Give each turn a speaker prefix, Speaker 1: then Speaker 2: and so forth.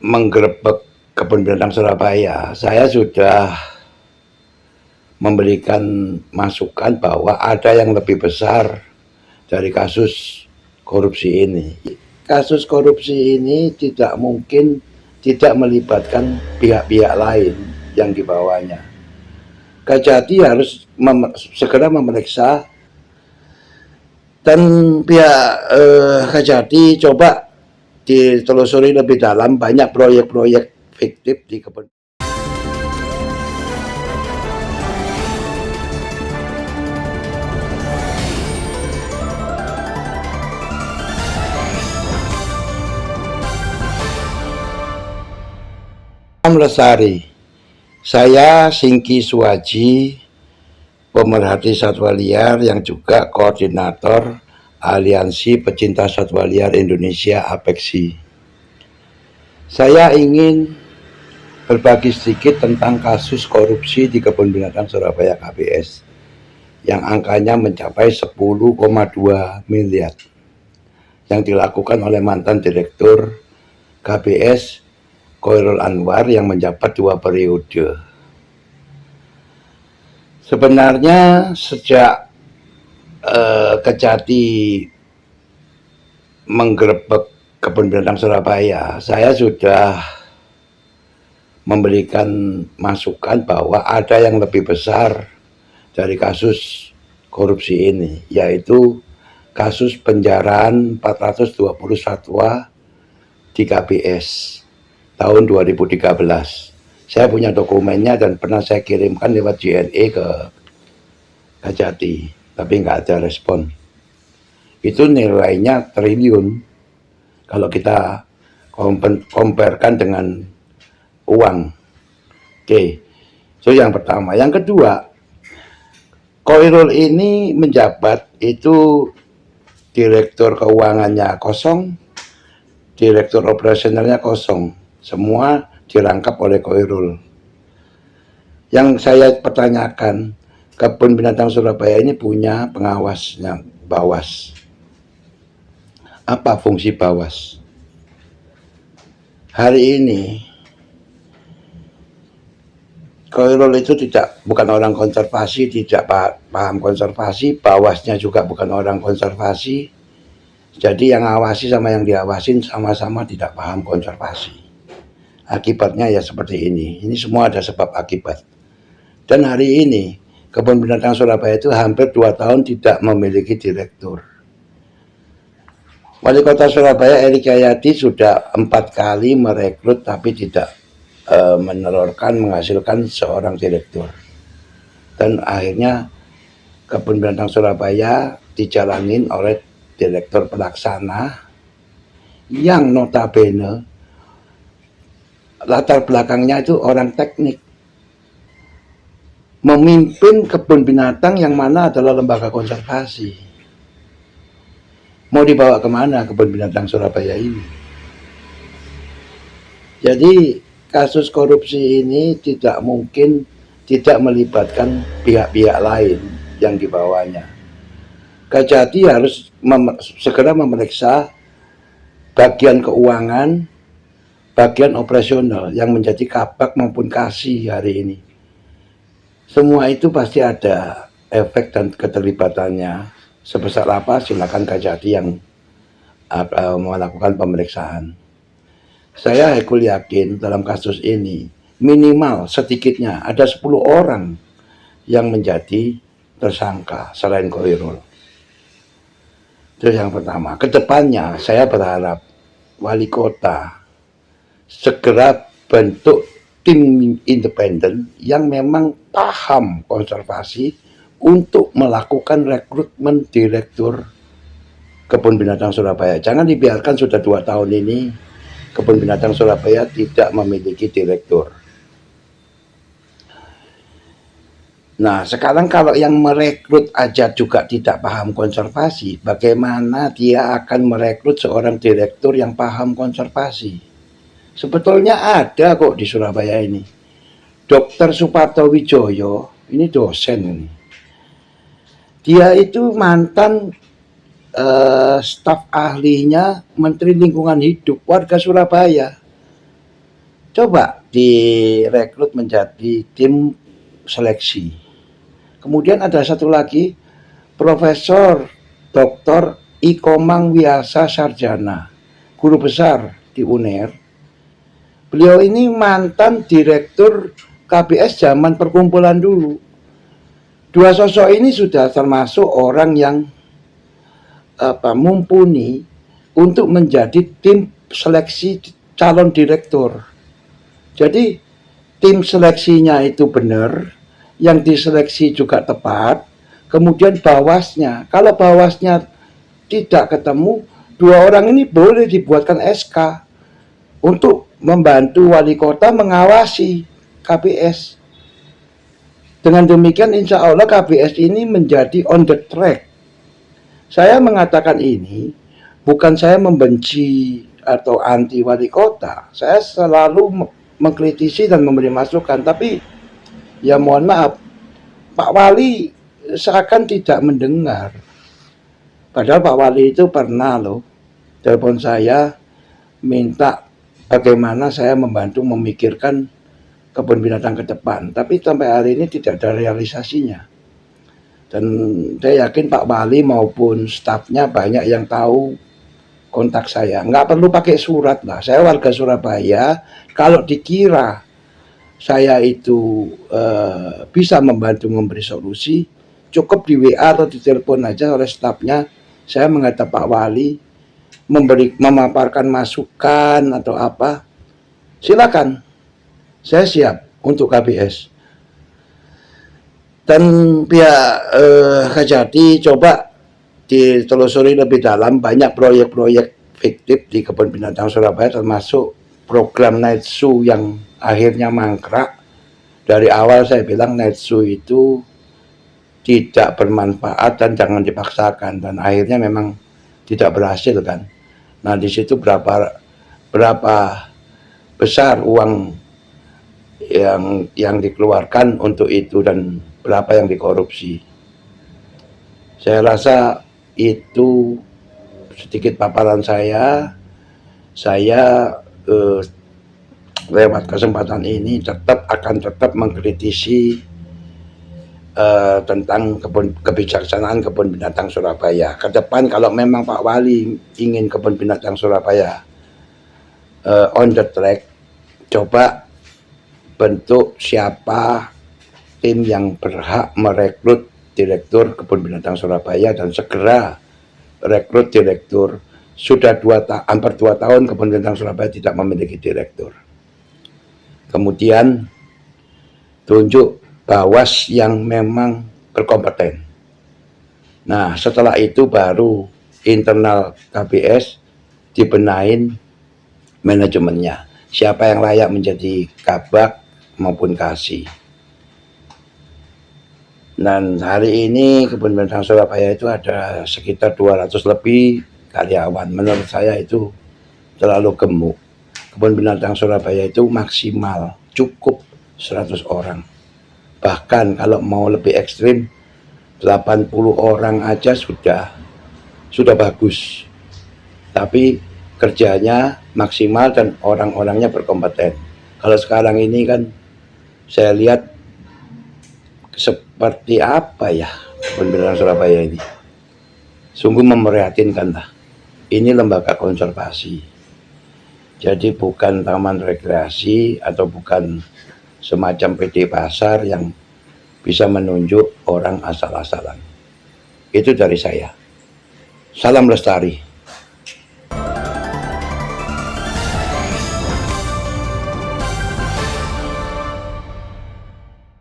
Speaker 1: menggerebek kebun binatang Surabaya, saya sudah memberikan masukan bahwa ada yang lebih besar dari kasus korupsi ini. Kasus korupsi ini tidak mungkin tidak melibatkan pihak-pihak lain yang di bawahnya. Kejati harus segera memeriksa, dan pihak Kejati coba ditelusuri lebih dalam, banyak proyek-proyek fiktif di kebun. Lestari, saya Singki Suwaji, pemerhati satwa liar yang juga koordinator Aliansi Pecinta Satwa Liar Indonesia (APEXI). Saya ingin berbagi sedikit tentang kasus korupsi di Kebun Binatang Surabaya KBS yang angkanya mencapai 10,2 miliar yang dilakukan oleh mantan direktur KBS Khoirul Anwar yang menjabat 2 periode. Sebenarnya sejak Kejati menggerebek Kebun Binatang Surabaya, saya sudah memberikan masukan bahwa ada yang lebih besar dari kasus korupsi ini, yaitu kasus penjaraan 420 satwa di KBS tahun 2013. Saya punya dokumennya dan pernah saya kirimkan lewat JNE ke Kejati, tapi nggak ada respon. Itu nilainya triliun kalau kita comparekan dengan uang. Oke, so yang pertama. Yang kedua, Khoirul ini menjabat itu direktur keuangannya kosong, direktur operasionalnya kosong, semua dirangkap oleh Khoirul. Yang saya pertanyakan, Kebun Binatang Surabaya ini punya pengawasnya, Bawas. Apa fungsi Bawas? Hari ini Khoirul itu bukan orang konservasi, tidak paham konservasi, Bawasnya juga bukan orang konservasi. Jadi yang ngawasi sama yang diawasin sama-sama tidak paham konservasi. Akibatnya ya seperti ini. Ini semua ada sebab akibat. Dan hari ini Kebun Binatang Surabaya itu hampir 2 tahun tidak memiliki direktur. Wali Kota Surabaya Erik Cahyadi sudah 4 kali merekrut tapi tidak menghasilkan seorang direktur. Dan akhirnya Kebun Binatang Surabaya dijalanin oleh direktur pelaksana yang notabene latar belakangnya itu orang teknik, memimpin kebun binatang yang mana adalah lembaga konservasi. Mau dibawa kemana kebun binatang Surabaya ini? Jadi kasus korupsi ini tidak mungkin tidak melibatkan pihak-pihak lain yang di bawahnya. Kejati harus segera memeriksa bagian keuangan, bagian operasional yang menjadi kabak maupun kasih hari ini. Semua itu pasti ada efek dan keterlibatannya. Sebesar apa silakan Kejati yang melakukan pemeriksaan. Saya yakin dalam kasus ini minimal sedikitnya ada 10 orang yang menjadi tersangka selain Khoirul. Itu yang pertama. Kedepannya saya berharap wali kota segera bentuk tim independen yang memang paham konservasi untuk melakukan rekrutmen direktur Kebun Binatang Surabaya. Jangan dibiarkan sudah 2 tahun ini Kebun Binatang Surabaya tidak memiliki direktur. Nah, sekarang kalau yang merekrut aja juga tidak paham konservasi, bagaimana dia akan merekrut seorang direktur yang paham konservasi? Sebetulnya ada kok di Surabaya ini. Dr. Suparto Wijoyo, ini dosen ini. Dia itu mantan staf ahlinya Menteri Lingkungan Hidup, warga Surabaya. coba direkrut menjadi tim seleksi. Kemudian ada satu lagi, Profesor Dr. Ikomang Wiasa Sarjana, guru besar di UNER. Beliau ini mantan direktur KBS zaman perkumpulan dulu. Dua sosok ini sudah termasuk orang yang mumpuni untuk menjadi tim seleksi calon direktur. Jadi tim seleksinya itu benar, yang diseleksi juga tepat, kemudian bawasnya. Kalau bawasnya tidak ketemu, dua orang ini boleh dibuatkan SK untuk membantu wali kota mengawasi KBS. Dengan demikian insya Allah KBS ini menjadi on the track. Saya mengatakan ini bukan saya membenci atau anti wali kota. Saya selalu mengkritisi dan memberi masukan. Tapi ya mohon maaf, Pak Wali seakan tidak mendengar. Padahal Pak Wali itu pernah loh telepon saya minta bagaimana saya membantu memikirkan kebun binatang ke depan. Tapi sampai hari ini tidak ada realisasinya. Dan saya yakin Pak Wali maupun stafnya banyak yang tahu kontak saya. Nggak perlu pakai surat lah. Saya warga Surabaya. Kalau dikira saya itu bisa membantu memberi solusi, cukup di WA atau di telepon aja oleh stafnya. Saya menghadap Pak Wali, memaparkan masukan atau apa. Silakan. Saya siap untuk KBS. Dan pihak Kejati coba ditelusuri lebih dalam, banyak proyek-proyek fiktif di kebun binatang Surabaya, termasuk program Night Zoo yang akhirnya mangkrak. Dari awal saya bilang Night Zoo itu tidak bermanfaat dan jangan dipaksakan, dan akhirnya memang tidak berhasil kan. Nah di situ berapa besar uang yang dikeluarkan untuk itu dan berapa yang dikorupsi. Saya rasa itu sedikit paparan saya lewat kesempatan ini akan tetap mengkritisi tentang kebijaksanaan kebun binatang Surabaya. Ke depan kalau memang Pak Wali ingin kebun binatang Surabaya on the track, coba bentuk siapa tim yang berhak merekrut direktur kebun binatang Surabaya dan segera rekrut direktur. Sudah hampir 2 tahun kebun binatang Surabaya tidak memiliki direktur. Kemudian tunjuk bawas yang memang berkompeten. Nah setelah itu baru internal KBS dibenahin manajemennya. Siapa yang layak menjadi kabak maupun kasih. Dan hari ini kebun binatang Surabaya itu ada sekitar 200 lebih karyawan. Menurut saya itu terlalu gemuk. Kebun binatang Surabaya itu maksimal cukup 100 orang. Bahkan kalau mau lebih ekstrim 80 orang aja sudah bagus. Tapi kerjanya maksimal dan orang-orangnya berkompeten. Kalau sekarang ini kan saya lihat seperti apa ya kebun binatang Surabaya ini. Sungguh memprihatinkan lah. Ini lembaga konservasi. Jadi bukan taman rekreasi atau bukan semacam PD pasar yang bisa menunjuk orang asal-asalan. Itu dari saya. Salam lestari.